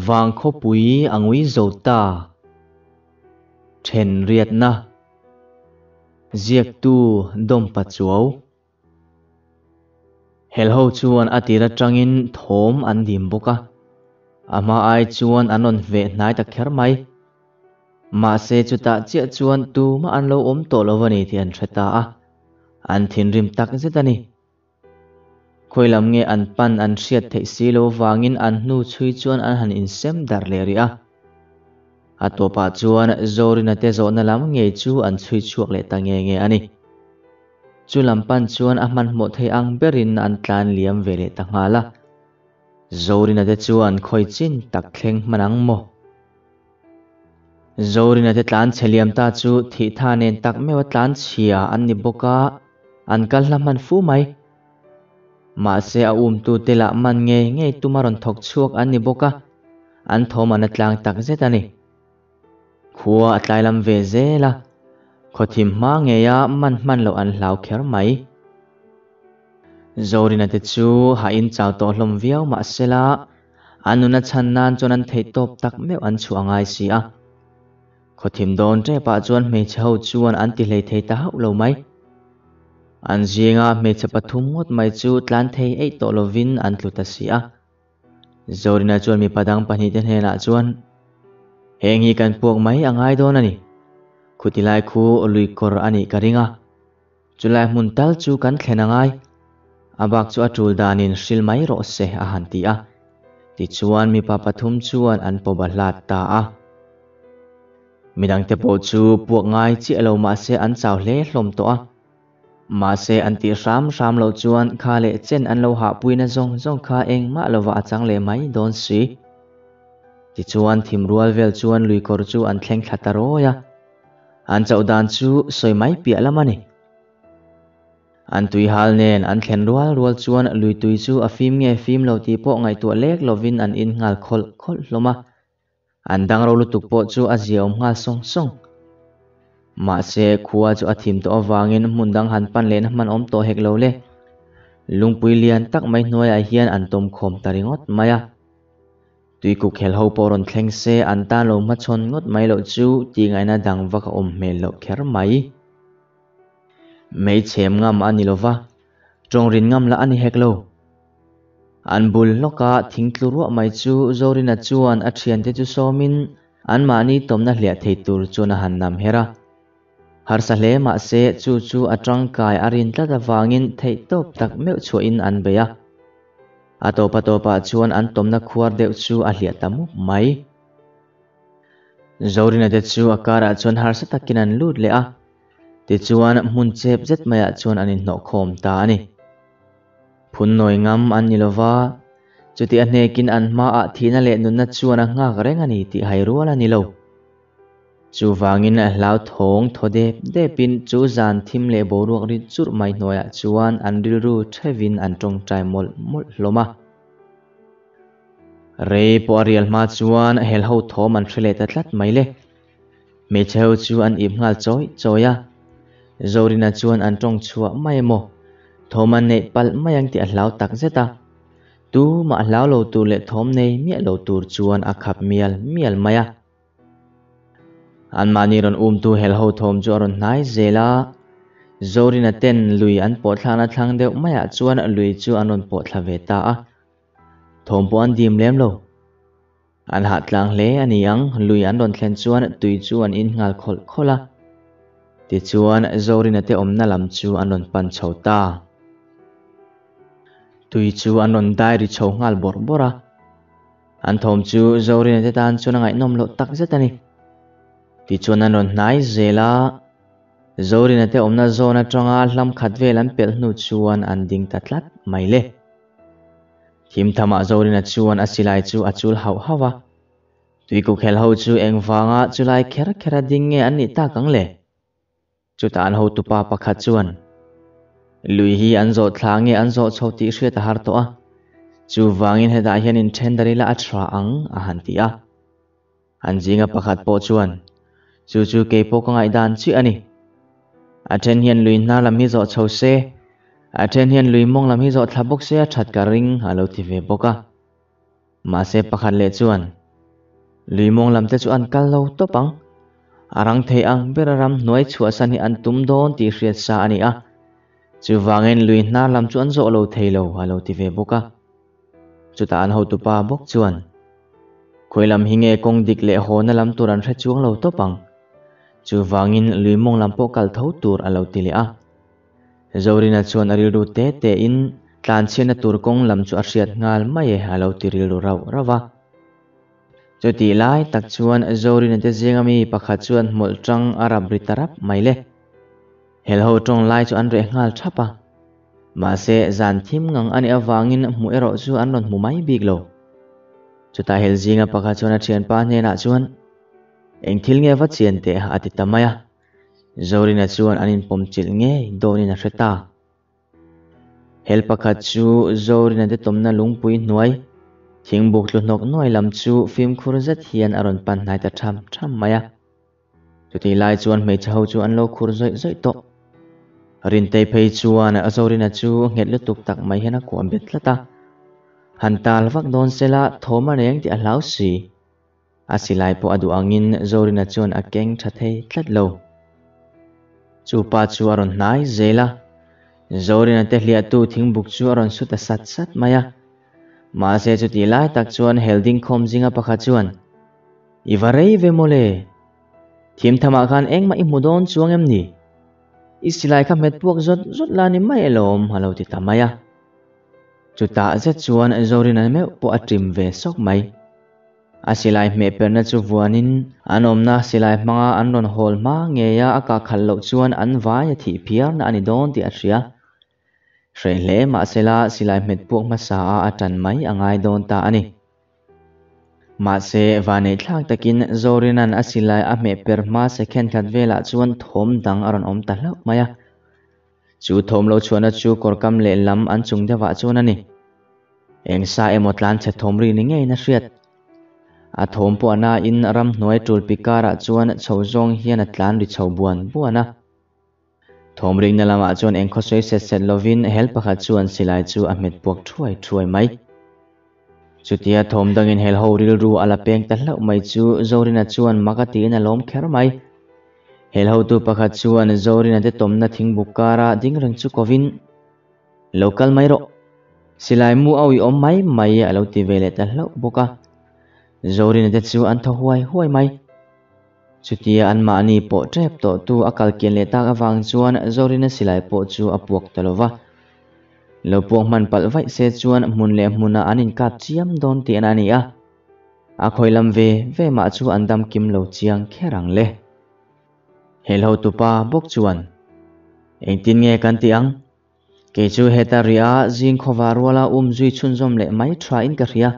VÂNGKHAWPUI NGUI ZOTA Chhen riat na Ziaktu dom Pachuau helho chuan atira trangin thom an dim boka ama ai chuan anon ve nai tak kher mai ma se chuta chia chuan tu ma an lo om to lovani ti an theta a an thin rim tak zetani khoilam nge an pan an hriat thei si lo wangin an hnu chui chuan an han in sem dar le ri a atopa chuan zorina te zo na lam nge chu an chui chuak le ta nge ani chu lampan chuan a man mo thei ang berin an tlan liam vele ta ngala zorina te chuan khoi chin tak thleng manang mo zorina te tlan chheliam ta chu thi tha nen tak mewa tlan chhia an ni boka an kal lam man fu mai ma se a tu te la man nge tumaron thok chuak an ni boka an thom an atlang tak zetani khua atlai lam ve zela khothim ma nge ya man lo an hlau kher mai zorina te chu ha in chaw to hlom viau ma sela anuna chan nan chon an thei top tak meu an chu angai si a khothim don tre pa chuan me chho chuan an ti hlei thei ta hau lo mai an zinga me chapathum ngot mai chu tlan thei ei to lovin an tluta si a zorina chuan mi padang pani te hena chuan hengi kan puak mai angai don ani khutilai khu lui kor ani karinga chulai muntal chu kan thlenangai abak chu atul danin hril mai ro se a hanti a ti chuan mi pa pathum chuan an pobalat ta a midang te po chu puak ngai chi lo ma se an chaw hle hlom to a ma se an ti ram lo chuan kha le chen an lo ha puina zong kha eng ma lova achang le mai don si ti chuan thim rual vel chuan lui kor chu an thleng thlataro ya an chaw dan chu soi mai pia lamani an tui hal nen an thlen rual chuan lui tui chu a fim nge fim lo ti po ngai tu lek lovin an in ngal khol hloma an dang ro lutuk po chu a ziom ngal song ma se khuwa chu a thim to awangin mundang han pan len man om to hek lo le lungpui lian tak mai hnuai a hian an tom khom taringot maya tui ku khel ho poron thleng se an ta lo ma chon ngot mai lo chu ti ngai na dang vaka om mel lo kher mai mei chem ngam ani lova tong rin ngam la ani hek lo an bul loka thingtlu ro mai chu zorina chuan a thian te chu somin an mani tomna hlia thei tur chuna han nam hera har sa hle ma se chu atang kai arin tla da wangin thei top tak meu chu in an beya atopa chuan an tomna khuar deuh chu a hlia tamuk mai zorina te chu akara chuan har sa takin an lut le a ti chuan mun chep zet maya chuan an in no khom ta ani phun noi ngam an nilova chuti a hnekin an ma a thina le nunna chuan a ngak reng ani ti hai rual ani lo chu wangin a hlau thong thode depin chu zan thim le boruak ri chur mai hnoya chuan an rilru thevin an tong trai mol hloma re po arial ma chuan hel ho thom an threle ta tlat mai le me cheu chu an ip ngal choya zorina chuan an tong chhuah mai mo thoman nei pal mayang ti a hlau tak zeta tu ma hlau lo tu le thom nei mia lo tur chuan a khap mial maya an mani ron tu hel ho thom chu ron nai zela zorina ten lui an po thlana thlang deuh maya chuan lui chu anon po thla ve ta a thom po an dim lem lo an hat tlang hle ani ang lui an ron thlen chuan tui chu an in ngal khola ti chuan zorina te omna lam chu anon pan chhota tui chu anon dai ri chho ngal bora an thom chu zorina te tan chu na ngai nom lo tak zetani ti chuan anon nai zela zorina te omna zona tanga hlam khat vel an pel hnu chuan an ding tatlat mai le thim thama zorina chuan asilai chu achul hawa tui ku khel ho chu engwanga chulai khera ding nge an ni ta kang le chuta an ho tupa pakhat chuan lui hi an zo thlange an zo chhoti hriat har to a chu wangin heta hian in thendari la athra ang a hanti a an jinga pakhat po chuan chu ke po ka ngai dan chi ani athen hian lui na lam hi zo chho se athen hian lui mong lam hi zo thlabok se that ka ring halo ti ve boka ma se pakhat le chuan lui mong lam te chu an kal lo to pang arang thei ang beraram noi chhuah san hi an tum don ti hriat sa ani a chu wangin lui hnar lam chu an zo lo thei lo alo ti ve boka chuta an ho tu pa bok chuan khoilam hinge kong dik le hona lam turan hre chuang lo to pang chu wangin lui mong lam po kal tho tur alo ti le a zorina chuan ari ru te te in tlan chena tur kong lam chu a hriat ngal mai e alo ti ril ru rau rawa chuti lai tak chuan zorina te zengami pakhat chuan mol tang arab ritarap mai le hel ho tong lai chu an re ngal thapa ma se zan thim ngang ani awangin mu ero chu an ron mu mai bik lo chuta hel zinga pakhat chuan a thian pa hne na chuan eng thil nge va chian te ati tamaya zorina chuan anin pom chil nge donin a hreta hel pakhat chu zorina te tomna lungpui hnuai thingbuk tlu hnok noi lam chu film khur zet hian aron pan hnai ta tham tham maya chuti lai chuan mei chho chu an lo khur zoi zoi to rin te phei chuan a zorina chu nget lu tuk tak mai hena ko bet lata hantal vak don sela thoma reng ti a hlau si asilai po adu angin zorina chuan a keng tha thei tlat lo chu pa chu aron hnai zela zorina te hlia tu thingbuk chu aron suta sat sat maya ma se chuti lai tak chuan helding khom zinga pakha chuan ivarei ve mole thim thama khan engma I mudon chuang em ni isilai kha met puak zot zot lani mai elom halo ti tamaya chuta zet chuan zorina me po atrim ve sok mai asilai me perna chu vuanin anomna silai manga anron hol ma ngeya aka khallo chuan an vai thi phiar na ani don ti atria hreile ma sela silai met puak ma sa a atan mai angai don ta ani ma se vane thlak takin zorinan asilai a me per ma second khat vela chuan thom dang aron om ta hlo maya chu thom lo chuana chu korkam le lam an chung dewa chuan ani engsa emotlan che thom ri ni ngei na hriat a thom po ana in ram hnoi tul pikara chuan chhozong hian atlan ri chhobuan buana thom ring na lama chuan eng khosoi set set lovin hel pakhat chuan silai chu a met puak thuai thuai mai chutia thom dangin hel ho ril ru ala peng ta hlau mai chu zorina chuan makati na lom kher mai hel ho tu pakhat chuan zorina te tomna thingbuk kara dingrang chu kovin local mai ro silai mu awi om mai mai alo ti vele ta hlau boka zorina te chu an tho huai huai mai chutia an ma ni po trep to tu akal kian le tak awang chuan zorina silai po chu apuak talova lo puak man pal vai se chuan mun le muna anin kap chiam don ti anani a khoilam ve ma chu andam kim lo chiang kherang le hello tu pa bok chuan eng tin nge kan ti ang ke chu hetaria jing khowarwala zui chunzom le mai thra in ka ria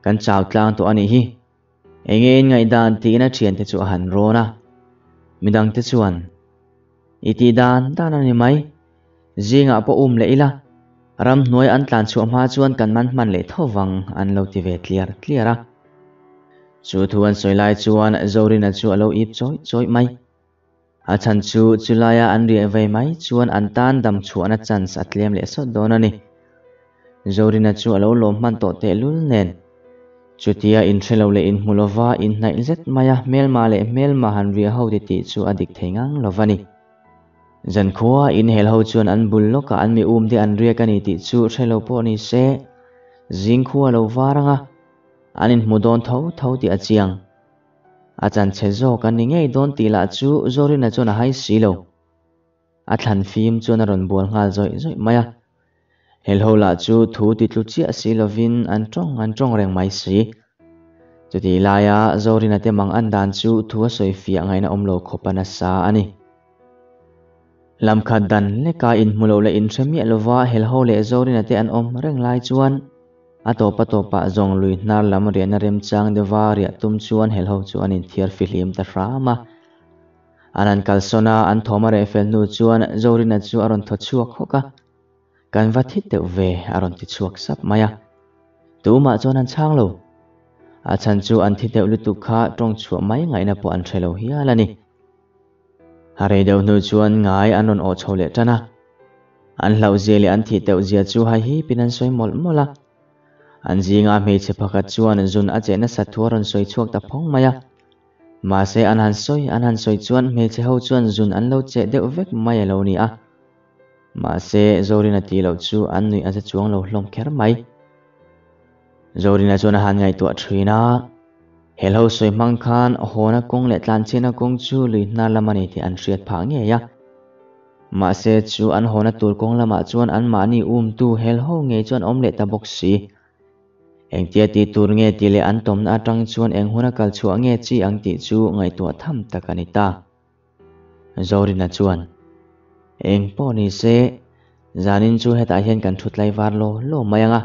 kan chaw tlang to ani hi enge ngai dan ti na thian te chu han rona midang te chuan iti dan ani mai jinga po le ila ram noi an tlan chu ma chuan kan man le thowang an lo ti ve clear chu thuan soilai chuan zorina chu alo ip choi mai a chan chu chulaya an ri ve mai chuan an tan dam chuan a chance atlem le so donani zorina chu alo lom man to te lul nen chutia in threlo le in mulova in nai zet maya melma le melma han ri ho ti chu adik thengang lovani zan khua in hel ho chuan an bul loka an mi de an ria kani ti chu threlo po ni se jing khua lo waranga anin mudon tho ti achiang achan chezo kan ni ngei don ti la chu zorina chona hai silo a thlan film chona ron bol ngal zoi maya hel ho la chu thu ti tlu chi asilovin an tong reng mai si chuti laya zorina te mang an dan chu thu soi fi angai na omlo khopana sa ani lam khat dan le ka in mulo le in themi lova hel ho le zorina te an om reng lai chuan atopa zong lui nar lam rian rem chang de varia tum chuan hel ho chuan in thiar filim ta rama anan kalsona an thoma re fel nu chuan zorina chu aron tho chuak hoka kan vathi te ve aron ti chuak sap maya tuma chuan an chang lo a chan chu an thi te lutu kha tong chu mai ngai na po an thelo hialani hare deu nu chuan ngai anon o chole tana an hlau zeli an thi te zia chu hai hi pinan soi mol mola an zinga hmeichhe pakhat chuan zun a chehna sathua ron soi chuak ta phóng maya mà se an han soi chuan hmeichhe ho chuan zun an lo che deuh vek mai alo ni a mà se zorin a ti lo chu an nui a cha chuang lo hlom kher mai zorin a chuan a han ngai tuah thina hel ho soi hmang khan hona kong le tlan china kong chu lui hna lamani ti an hriat pha nge ya mà se chu an hona tur kong lama chuan an mani tu hel ho nge chuan om le ta box si eng tia ti tur nge ti le an tom na atang chuan eng hona kal chhuah nge chi ang ti chu ngai tuah tham takani ta zorin a chuan eng po ni se zanin chu heta hian kan thut lai var lo mayanga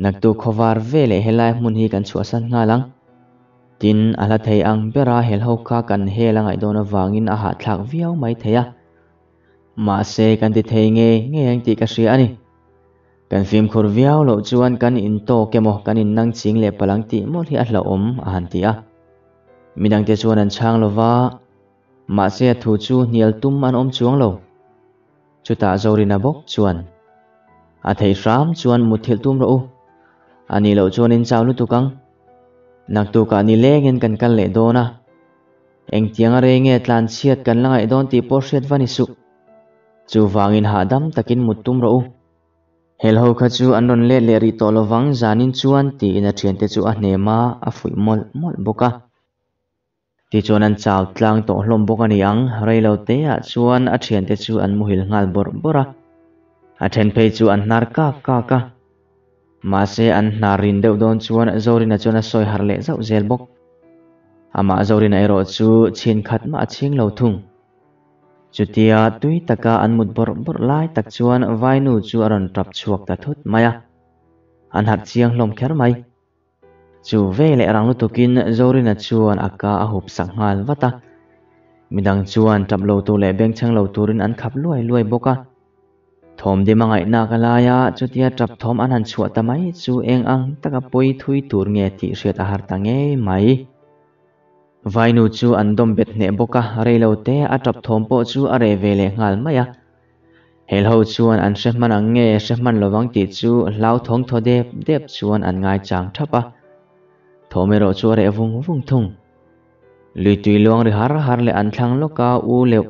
naktu khovar vele helai hmun hi kan chhuah san nga lang tin ala thei ang bera hel ho kha kan hela ngai dona wangin a ha thlak viau mai theya ma se kan ti thei nge ang ti ka hria ani kan phim khur viau lo chuan kan in to kemo kan in nang ching le palang ti mo hi a hla om a han ti a midang te chuan an chhang lova ma se thu chu nial tum an om chuang lo chuta zorin a bok chuan a thei ram chuan muthil tum ro ani lo chuan in chawlu tukang naktu ka ni lengen kan kal le dona eng tianga re nge tlan chiat kan langai don ti por hriat vani su chu wangin ha dam takin mutum ro hel ho kha chu an ron le ri to lowang zanin chuan ti in a thian te chu a hnema a fui mol boka ti chuan an chaw tlang to hlom bok ani ang reilo te a chuan a thian te chu an muhil ngal bora a then phei chu an hnar ka ma se an hnarin deuh don chuan zorin a chuan a soi har le zau zel bok ama zorin a ero chu chin khat ma ching lo thung chutia tui taka an mut bor lai tak chuan vainu chu aron trap chuak ta thut maya an hat chiang hlom kher mai chu vele rang lu tukin zorin a chuan aka a hup sak ngal wata midang chuan trap lo tu le beng chang lo turin an khap luai boka thom de mangai na kalaya chutia trap thom an han chhuah ta mai chu eng ang taka poi thui tur nge ti hriat a har ta nge mai vainu chu an dom bet hne boka reilo te a trap thom po chu a re vele ngal maya hel ho chuan an hreman ang nge hreman lowang ti chu hlau thong tho dep chuan an ngai chang thapa thomero chu re vung thung lui tui luang ri har le an thlang loka u leu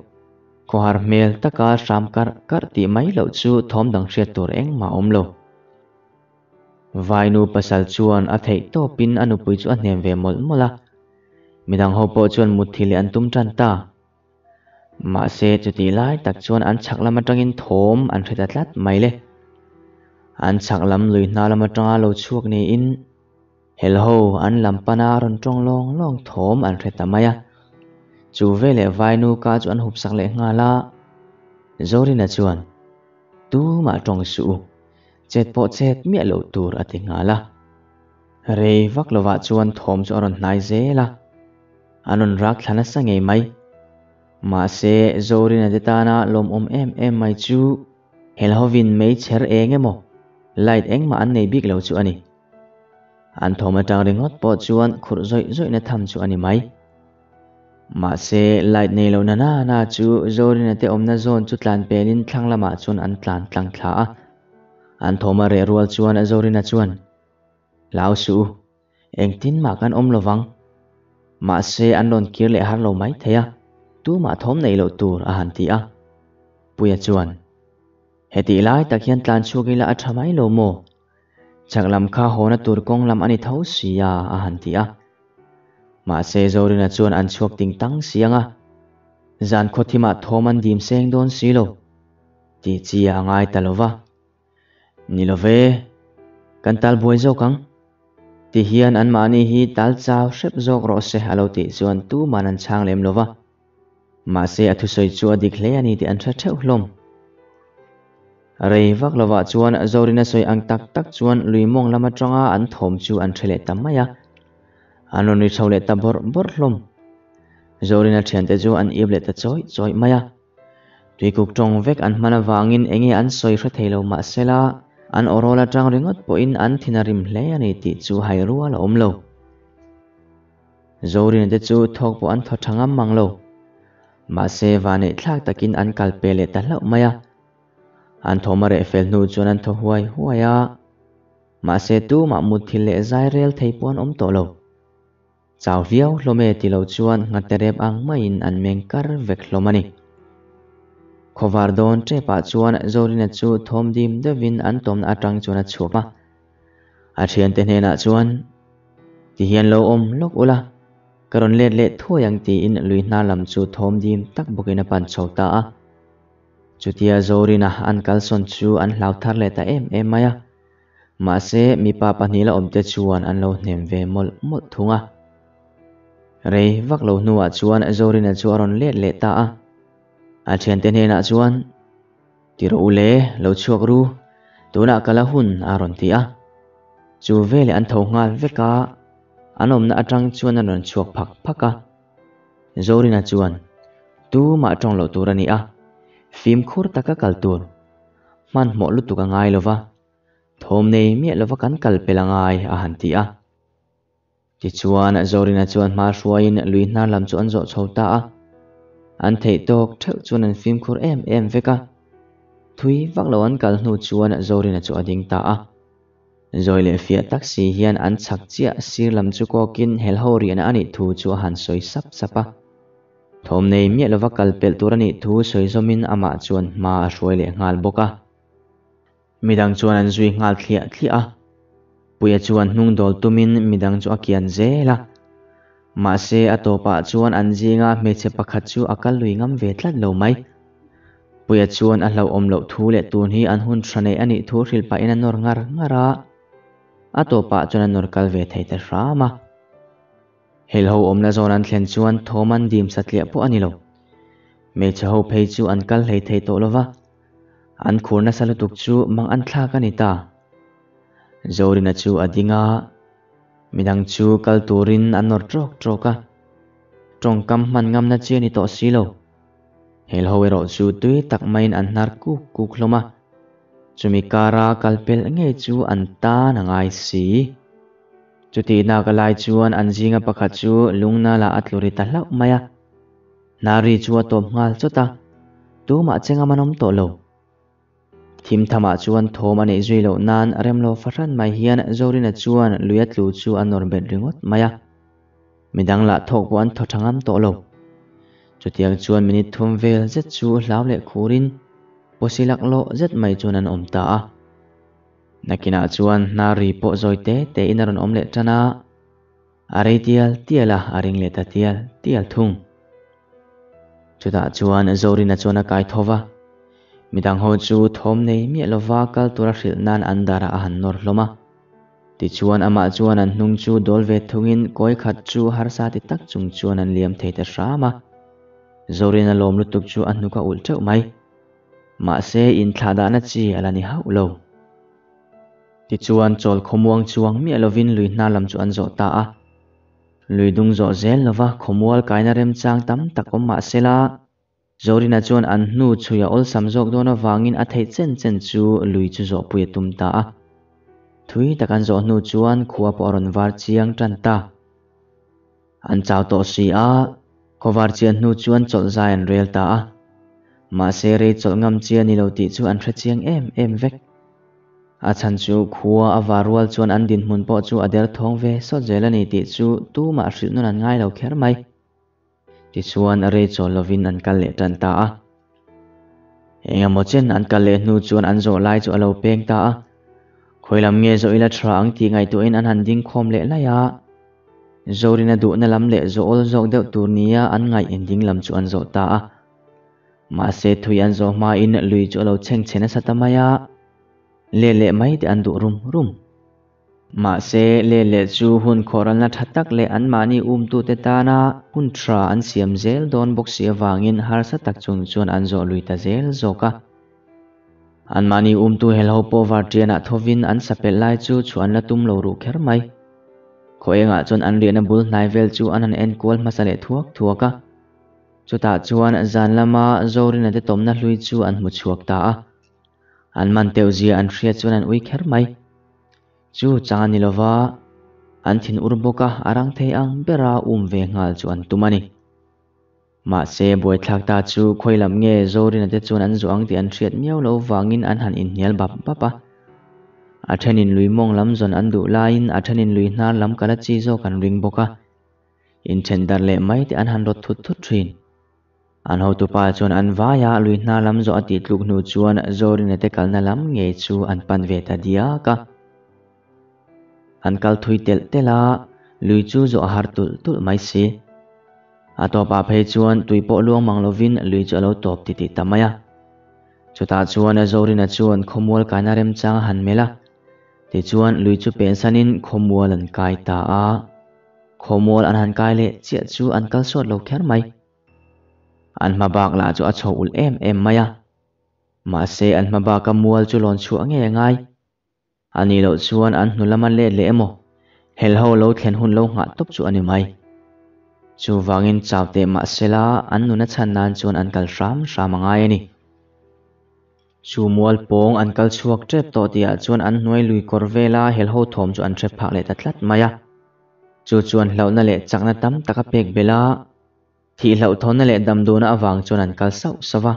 ko har mel taka ram kar ti mai lo chu thom dang hriat tur eng ma om lo vainu pasal chuan a thei to pin anu pui chu a hnem ve mola midang ho po chuan muthile an tum tran ta ma se chuti lai tak chuan an chhaklam atangin thom an hret atlat mai le an chhaklam lui hna lam atanga lo chuak ni in hel ho an lampana ron tong long thom an hret maya chu vele vainu ka chu an hup sak le ngala zorin a chuan tu ma tong su chet po chet mia lo tur ati ngala re vak lova chuan thom chu aron hnai zela anon rak thlana sangei mai ma se zorin a detana lom om em mai chu hel hovin mei cher engemo light engma an nei bik lo chu ani an thoma tang ringot po chuan khur zoi na tham chu ani mai ma se light nei lo na chu zorin a te omna zone chu tlan pelin thlang lama chuan an tlang thla a an thoma re rual chuan a zorin a chuan lau su eng tin ma kan om lowang ma se an ron kir le har lo mai theya tu ma thom nei lo tur a han ti a puya chuan heti lai tak hian tlan chukila a thamai lo mo chaklam kha hona tur kong lam ani tho sia a han ti a ma se zorin a chuan an chuak ting tang sianga zan khothima thoman dim seng don silo ti chia ngai talova nilove kan tal boi zo kang ti hian an mani hi tal chaw hrep zok ro se alo ti chuan tu manan chang lem lova ma se athu soi chu adik hle ani ti an tha theu hlom rei vak lova chuan zorina soi ang tak chuan lui mong lama tanga an thom chu an thele tamaya anoni thole ta bor hlom zorina thian te chu an ible ta choi maya tui kuk tong vek an hmana wangin enge an soi hra theilo ma sela an orola tang ringot po in an thinarim hle ani ti chu hai rual om lo zorina te chu thok po an thothangam manglo ma se vane thlak takin an kalpele ta hlau maya an thomare fel nu chuan an tho huaya mà se tu mà một thì lệ dài rel thấy pon tổ lâu chào viau lome ti lo chuan ngaterep ang main an mengkar vek hlomani khowardon tre pa chuan zorina chu thom dim devin an tom atang chuna chupa a thian te hena chuan ti hian lo lok ula karon le thoyang ti in luina lam chu thom dim tak bokina pan chhota a chutia zorina an kalson chu an hlau thar le ta em maya ma se mi pa panila omte chuan an lo hnem ve mol thunga rei vak lo nuwa chuan zorina chu aron le ta a thian te hena chuan tiro ule lo chuak ru tuna kala hun aron ti a chu vele an tho ngal veka anom na atang chuan aron chuak phaka zorina chuan tu ma tong lo turani a phim khur taka kaltur man mo lu tuka ngai lova thom nei mi lova kan kal pelangai a hanti a ti chuan zorina chuan ma hruain luina lam chu an zo chhota a an thei tok theu chuan an phim khur em veka thui vak lo an kal hnu chuan zorina chu ading ta a zoile fia taxi hian an chhak chia sir lam chu kokin hel ho ri an ani thu chu han soi sapa thom nei mi lova kal pel turani thu soi zomin ama chuan ma hruaile ngal boka midang chuan an zui ngal thlia puya chuan hnung dol tumin midang chu akian zela ma se atopa chuan an jinga meche pakhat chu akal lui ngam ve tlat lo mai puya chuan a hlo lo thu le tun hi an hun thranei ani thu hril pa in an nor ngara atopa chuan an nor kal ve thei ta rama hel ho omna zon an thlen chuan thoman dim satlia po ani lo meche ho phei chu an kal hlei thei to lova an khurna salutuk chu mang an thla ka ni ta zorina chu adinga midang chu kal turin an nor troka trong kam man ngam na che ni to silo hel ho ero chu tui tak main an nar ku khloma chumi kara kalpel nge chu an ta na ngai si chuti na kalai chuan an jinga pakhat chu lungna la atluri ta hlau maya nari chu atom ngal chota tu ma chenga manom to lo thim thama chuan thom ani zui lo nan remlo faran mai hian zorina chuan luyat lu chu anor bet ringot maya midang la thok wan thothangam to lo chutiang chuan minit thum vel zet chu hlau le khurin posilak lo zet mai chuan an omta a nakina chuan nari po zoite te inaron omle tana are tiala aring le ta tial thung chuta chuan zorina chuan kai thova midang ho chu thom nei mi lova kal tura hril nan andara a han nor hloma ti chuan ama chuan an hnung chu dol ve thungin koi khat chu har sa ti tak chung chuan an liam thei ta rama zorina lom lutuk chu an nuka ul theu mai ma se in thlada na chi alani hau lo ti chuan chol khomuang chuang mi lovin lui na lam chu an zo ta a lui dung zo zel lova khomual kaina rem chang tam tak om ma sela zorina chuan an hnu chuya ol samjok dona wangin a thei chen chu lui chu zo pui tum ta a thui takan zo hnu chuan khuwa po aron war chiang tan ta an chaw to si a khowar chian hnu chuan chol zai an rel ta a ma se re chol ngam chian ni lo ti chu an thra chiang em vek a chan chu khuwa a warwal chuan an din hmun po chu ader thong ve so jelani ti chu tu ma hrilh nun an ngai lo kher mai ti chuan re chol lovin an kal le tan ta a engemaw chen an kal le hnu chuan an zo lai chu alo peng ta a khoilam nge zo ila thra ang ti ngai tu in an han ding khom le laya zorina du na lam le zo ol zok deuh tur nia an ngai ending lam chu an zo ta a ma se thui an zo ma in lui chu alo chena satamaya le mai te an du rum ma se le chu hun khoral na thatak le an mani tu te ta na hun thra an siam zel don bok si awangin har sa tak chung chuan an zo lui ta zel zoka an mani tu hel ho po war tiana thovin an sapel lai chu chuan la tum lo ru kher mai khoenga chuan an rian bul hnai vel chu an en kol masale thuaka chuta chuan zan lama zorina te tomna hlui chu an mu chuak ta a an man teuzia an hria chuan an ui kher mai chu changani lova an thin urboka arang thei ang bera ve ngal chu an tumani ma se boi thlak ta chu khoilam nge zorina te chuan an zo ang ti an hriat miau lo wangin an han in hnial bap a thenin lui mong lam zon an du lain a thenin lui hnar lam kala chi zo kan ring boka in then dar le mai te an han rot thut thut thin an ho tu pa chuan an vaya lui hnar lam zo ati tluk nu chuan zorin te kalna lam nge chu an pan ve ta dia ka an kal thui tel tela lui chu zo har tul tul mai si ato pa phei chuan tuipo luang manglovin lui chu lo top ti ti tamaya chuta chuan zorin chuan khomwal kana rem chang han mela ti chuan lui chu pensanin khomwal an kai ta a khomwal an han kai le chia chu an kal sot lo kher mai an mabak la chu a chho ul em maya ma se an mabaka mual chu lon chu ange ngai ani lo chuan an hnulama le le emo hel ho lo thlen hun lo nga top chu ani mai chu wangin chawte ma sela an nuna chan nan chuan an kal ram angai ani chu mual pong an kal chuak trep to tia chuan an hnuai lui korvela hel ho thom chu an trep phak le tatlat maya chu chuan hlauna le chakna tam taka pek bela thi hlau thona le damduna awang chuan an kal sau sawa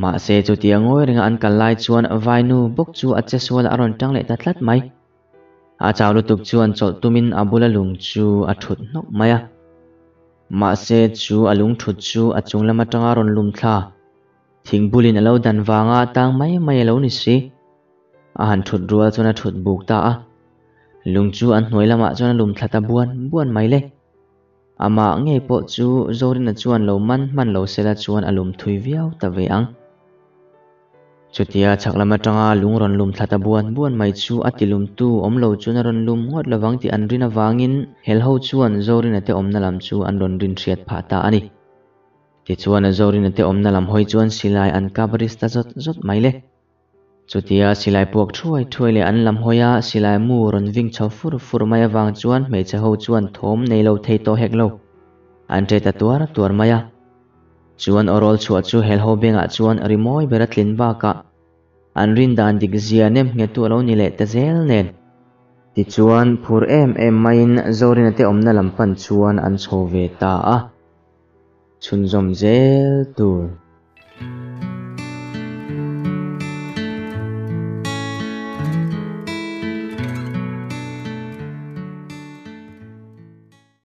ma se chu tia ngoi ringa an kal lai chuan vainu bok chu a cheswal aron tang le tatlat mai a chawlu tuk chuan chol tumin abula lung chu a thut nok maya ma se chu alung thut chu a chunglama tanga ron lum thla thingbulin alo dan wanga tang mai alo ni si a han thut rual chuan a thut buk ta a lung chu an hnuai lama chuan a lum thlata buan mai le ama nge po chu zorin chuan lo man lo sela chuan alum thui viau ta ve ang chutia chaklama tanga lung ron lum thlata buan mai chu atilum tu omlo chuna ron lum ngot lawang ti an rina wangin hel ho chuan zorin ate omna lam chu an ron rin thiat pha ta ani ti chuan zorin ate omna lam hoi chuan silai an kabarista zot mai le chutia silai puak thuai le an lam hoya silai mu ron ving chho fur mai awang chuan mecha ho chuan thom nei lo thei to hek lo an te ta tuar maya chuan orol chhuah chu hel ho benga chuan rimoi bera tlin baka an rin dan dik zia nem nge tu lo ni le ta zel nen ti chuan phur em main zorin ate omna lam pan chuan an chho ve ta a chhun zom zel tur